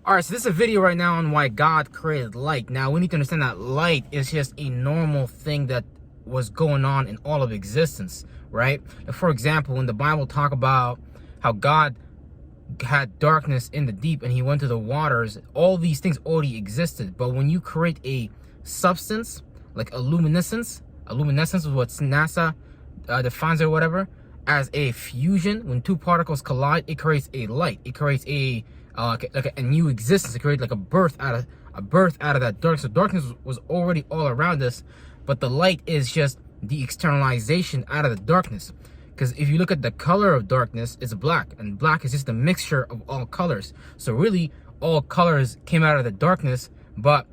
Alright, so this is a video right now on why God created light. Now, we need to understand that light is just a normal thing that was going on in all of existence, right? For example, when the Bible talk about how God had darkness in the deep and he went to the waters, all these things already existed. But when you create a substance, like a luminescence is what NASA defines or whatever, as a fusion, when two particles collide, it creates a light. It creates a like a new existence. It creates like a birth out of that dark. So darkness was already all around us, but the light is just the externalization out of the darkness. Because if you look at the color of darkness, it's black, and black is just a mixture of all colors. So really, all colors came out of the darkness. But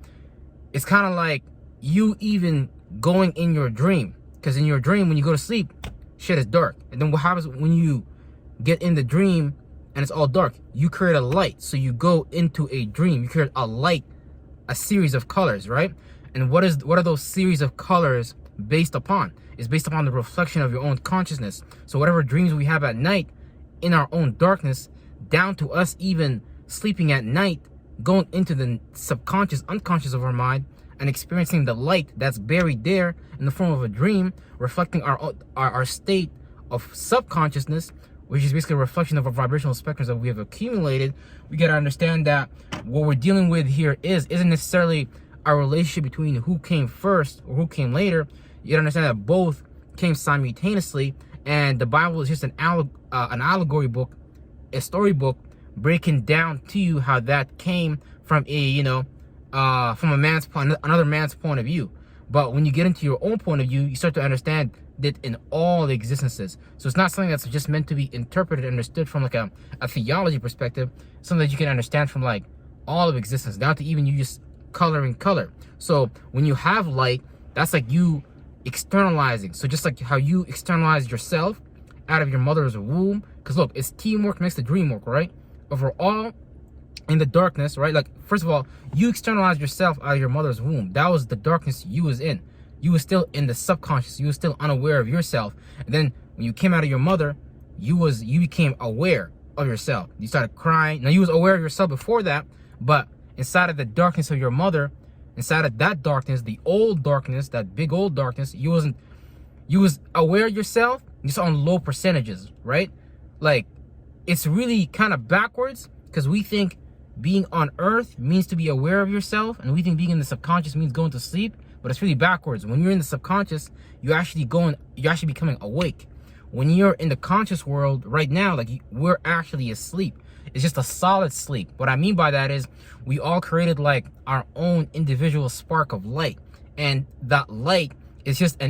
it's kind of like you even going in your dream, because in your dream, when you go to sleep, shit is dark. And then what happens when you get in the dream and it's all dark? You create a light. So you go into a dream, you create a light, a series of colors, right? And what are those series of colors based upon? It's based upon the reflection of your own consciousness. So whatever dreams we have at night, in our own darkness, down to us even sleeping at night, going into the subconscious, unconscious of our mind, and experiencing the light that's buried there in the form of a dream, reflecting our state of subconsciousness, which is basically a reflection of our vibrational spectrums that we have accumulated. We got to understand that what we're dealing with here isn't necessarily our relationship between who came first or who came later. You got to understand that both came simultaneously, and the Bible is just an allegory book, a storybook, breaking down to you how that came from from another man's point of view. But when you get into your own point of view, you start to understand that in all the existences. So it's not something that's just meant to be interpreted and understood from like a theology perspective. It's something that you can understand from like all of existence, down to even you just coloring color. So when you have light, that's like you externalizing. So just like how you externalize yourself out of your mother's womb, because look, it's teamwork makes the dream work, right? Overall, in the darkness, right? Like, first of all, you externalize yourself out of your mother's womb. That was the darkness you was in. You was still in the subconscious. You was still unaware of yourself. And then when you came out of your mother, you became aware of yourself. You started crying. Now, you was aware of yourself before that, but inside of the darkness of your mother, inside of that darkness, the old darkness, that big old darkness, you was aware of yourself, just on low percentages, right? Like, it's really kind of backwards, because we think being on earth means to be aware of yourself, and we think being in the subconscious means going to sleep, but it's really backwards. When you're in the subconscious, you're actually becoming awake. When you're in the conscious world right now, like, we're actually asleep. It's just a solid sleep. What I mean by that is we all created like our own individual spark of light, and that light is just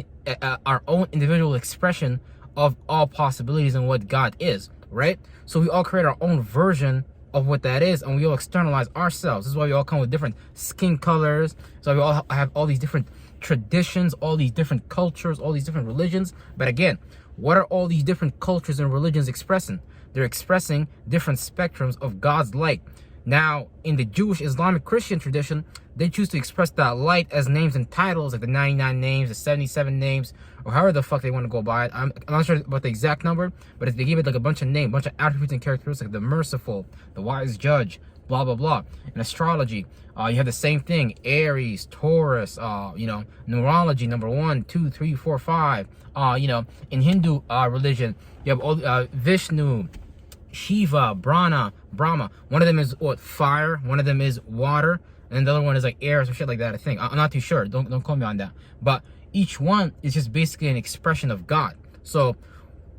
our own individual expression of all possibilities and what God is, right? So we all create our own version of what that is, and we all externalize ourselves. This is why we all come with different skin colors. So we all have all these different traditions, all these different cultures, all these different religions. But again, what are all these different cultures and religions expressing? They're expressing different spectrums of God's light. Now, in the Jewish, Islamic, Christian tradition, they choose to express that light as names and titles, like the 99 names, the 77 names, or however the fuck they want to go by it. I'm not sure about the exact number, but if they give it like a bunch of names, a bunch of attributes and characteristics, like the merciful, the wise judge, blah, blah, blah. In astrology, you have the same thing: Aries, Taurus, numerology, number 1, 2, 3, 4, 5. In Hindu religion, you have all Vishnu, Shiva, Brahma. One of them is fire, one of them is water, and the other one is like air or some shit like that, I think. I'm not too sure. Don't quote me on that. But each one is just basically an expression of God. So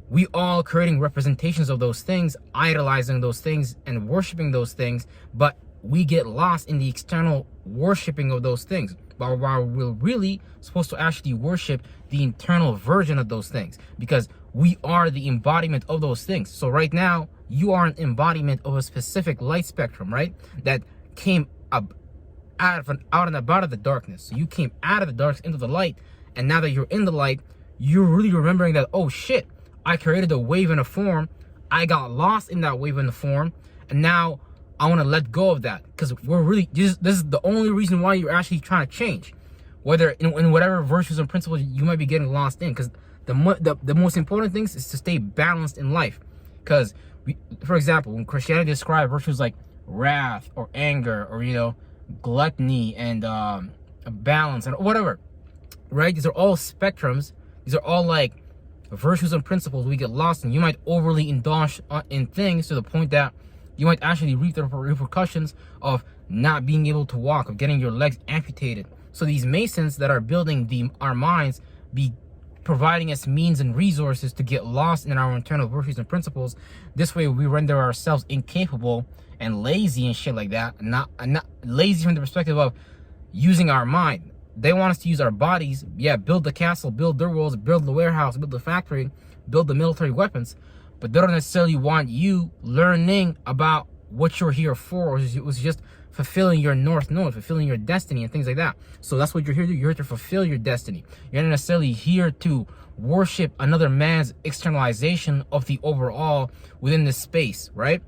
we all creating representations of those things, idolizing those things and worshiping those things, but we get lost in the external worshiping of those things. But while we're really supposed to actually worship the internal version of those things, because we are the embodiment of those things. So right now, you are an embodiment of a specific light spectrum, right? That came up out and about of the darkness. So you came out of the darkness into the light, and now that you're in the light, you're really remembering that, oh shit, I created a wave in a form, I got lost in that wave in the form, and now I want to let go of that, because we're really this is the only reason why you're actually trying to change, whether in whatever virtues and principles you might be getting lost in. Because the most important things is to stay balanced in life. Because for example, when Christianity describes virtues like wrath or anger or, you know, gluttony and balance and whatever, right? These are all spectrums. These are all like virtues and principles we get lost in. You might overly indulge in things to the point that you might actually reap the repercussions of not being able to walk, of getting your legs amputated. So these Masons that are building our minds be providing us means and resources to get lost in our internal virtues and principles. This way we render ourselves incapable and lazy and shit like that. Not lazy from the perspective of using our mind. They want us to use our bodies. Yeah, build the castle, build their walls, build the warehouse, build the factory, build the military weapons. But they don't necessarily want you learning about what you're here for. It was just fulfilling your North Node, fulfilling your destiny and things like that. So that's what you're here to do. You're here to fulfill your destiny. You're not necessarily here to worship another man's externalization of the overall within this space, right?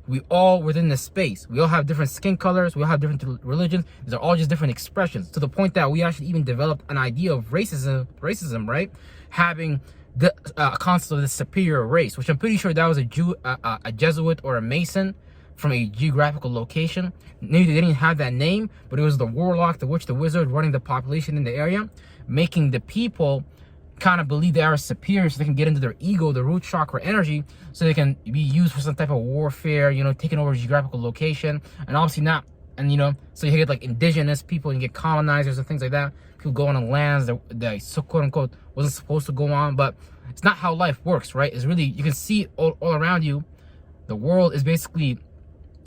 We all within this space. We all have different skin colors. We all have different religions. These are all just different expressions, to the point that we actually even developed an idea of racism, right? Having the concept of the superior race, which I'm pretty sure that was a Jew, a Jesuit or a Mason from a geographical location. Maybe they didn't have that name, but it was the warlock, the witch, the wizard running the population in the area, making the people kind of believe they are superior so they can get into their ego, the root chakra energy, so they can be used for some type of warfare, you know, taking over a geographical location. And obviously not, and you know, so you get like indigenous people and you get colonizers and things like that. People go on lands that so quote unquote wasn't supposed to go on, but it's not how life works, right? It's really, you can see all around you. The world is basically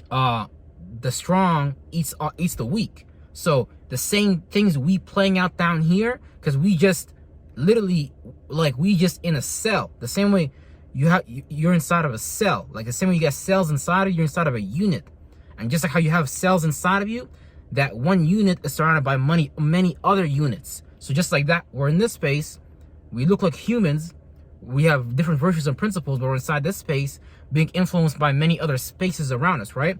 the strong eats the weak. So the same things we playing out down here, because we just literally, like, we just in a cell. The same way you're inside of a cell, like the same way you got cells inside of you, you're inside of a unit. And just like how you have cells inside of you, that one unit is surrounded by many other units. So just like that, we're in this space, we look like humans, we have different virtues and principles, but we're inside this space being influenced by many other spaces around us, right?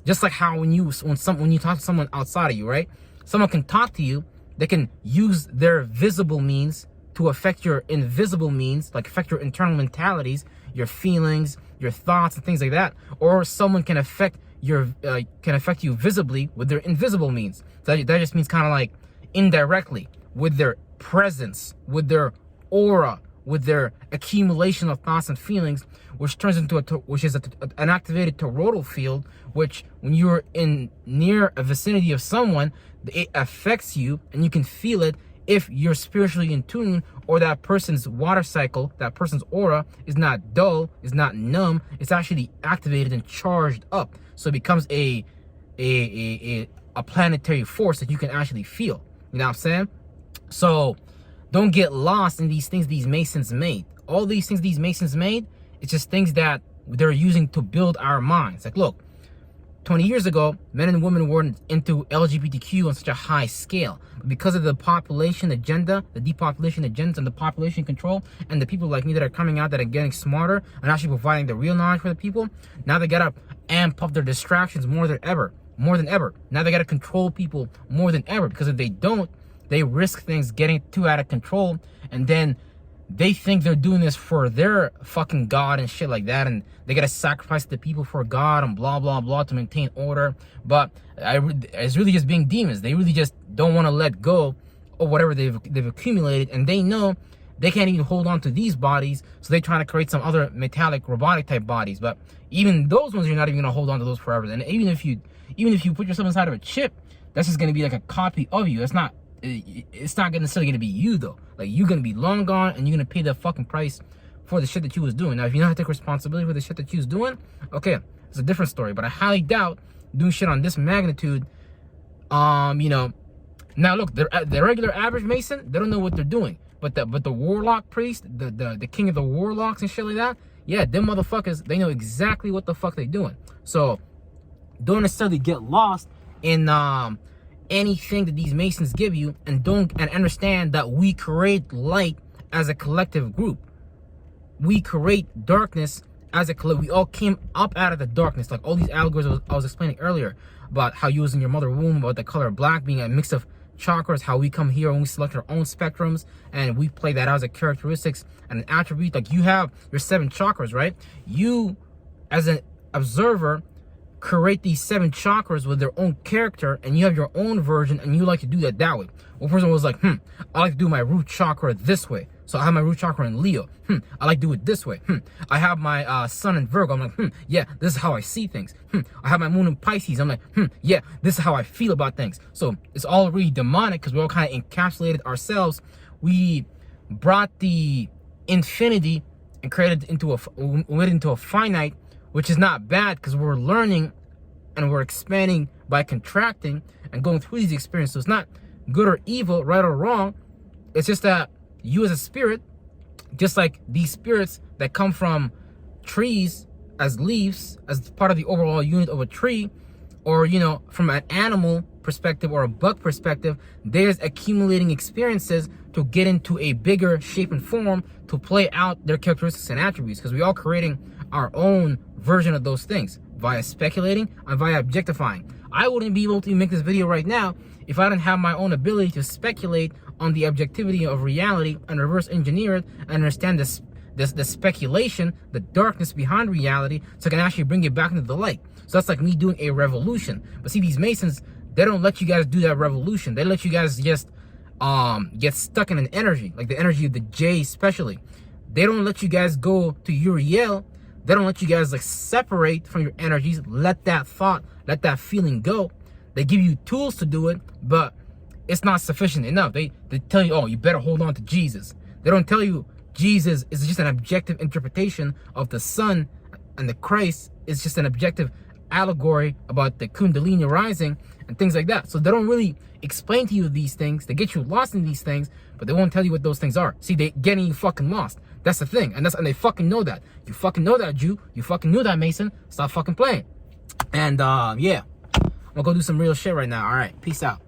Just like how when you talk to someone outside of you, right? Someone can talk to you, they can use their visible means to affect your invisible means, like affect your internal mentalities, your feelings, your thoughts, and things like that. Or someone can affect you visibly with their invisible means. So that just means kind of like indirectly, with their presence, with their aura, with their accumulation of thoughts and feelings, which turns into an activated toroidal field, which when you're in near a vicinity of someone, it affects you and you can feel it if you're spiritually in tune, or that person's water cycle, that person's aura is not dull, is not numb, it's actually activated and charged up. So it becomes a planetary force that you can actually feel. You know what I'm saying? So don't get lost in these things these Masons made. All these things these Masons made, it's just things that they're using to build our minds. Like, look, 20 years ago, men and women weren't into LGBTQ on such a high scale. But because of the population agenda, the depopulation agenda, and the population control, and the people like me that are coming out that are getting smarter and actually providing the real knowledge for the people, now they gotta amp up their distractions more than ever. Now they gotta control people more than ever, because if they don't, they risk things getting too out of control, and then they think they're doing this for their fucking God and shit like that, and they gotta sacrifice the people for God and blah blah blah to maintain order. But it's really just being demons. They really just don't want to let go of whatever they've accumulated, and they know they can't even hold on to these bodies, so they're trying to create some other metallic robotic type bodies. But even those ones, you're not even gonna hold on to those forever. And even if you put yourself inside of a chip, that's just gonna be like a copy of you. It's not necessarily gonna be you though. Like, you're gonna be long gone, and you're gonna pay the fucking price for the shit that you was doing. Now, if you know how to take responsibility for the shit that you was doing, okay, it's a different story. But I highly doubt doing shit on this magnitude. You know, now look, the regular average Mason, they don't know what they're doing. But the warlock priest, the king of the warlocks and shit like that, yeah, them motherfuckers, they know exactly what the fuck they doing. So don't necessarily get lost in anything that these Masons give you, and understand that we create light as a collective group. We create darkness as a collective. We all came up out of the darkness, like all these allegories I was explaining earlier about how you was in your mother womb, about the color black being a mix of chakras, how we come here and we select our own spectrums and we play that out as a characteristics and an attribute. Like, you have your 7 chakras, right? You as an observer create these 7 chakras with their own character, and you have your own version, and you like to do that way. One person was like, I like to do my root chakra this way. So I have my root chakra in Leo. I like to do it this way. I have my sun in Virgo. I'm like, yeah, this is how I see things. I have my moon in Pisces. I'm like, yeah, this is how I feel about things. So it's all really demonic because we all kind of encapsulated ourselves. We brought the infinity and created into a finite, which is not bad because we're learning and we're expanding by contracting and going through these experiences. So it's not good or evil, right or wrong. It's just that you as a spirit, just like these spirits that come from trees as leaves, as part of the overall unit of a tree, or, you know, from an animal perspective or a bug perspective, there's accumulating experiences to get into a bigger shape and form to play out their characteristics and attributes, because we're all creating our own version of those things via speculating and via objectifying. I wouldn't be able to make this video right now if I didn't have my own ability to speculate on the objectivity of reality and reverse engineer it and understand the speculation, the darkness behind reality, so I can actually bring it back into the light. So that's like me doing a revolution. But see, these Masons, they don't let you guys do that revolution. They let you guys just get stuck in an energy, like the energy of the J especially. They don't let you guys go to Uriel. They don't let you guys like separate from your energies, let that thought, let that feeling go. They give you tools to do it, but it's not sufficient enough. They tell you, oh, you better hold on to Jesus. They don't tell you Jesus is just an objective interpretation of the sun, and the Christ is just an objective allegory about the Kundalini rising and things like that. So they don't really explain to you these things. They get you lost in these things, but they won't tell you what those things are. See, they getting you fucking lost. That's the thing, and they fucking know that. You fucking know that, Jew. You fucking knew that, Mason. Stop fucking playing. And yeah, I'm gonna go do some real shit right now. All right, peace out.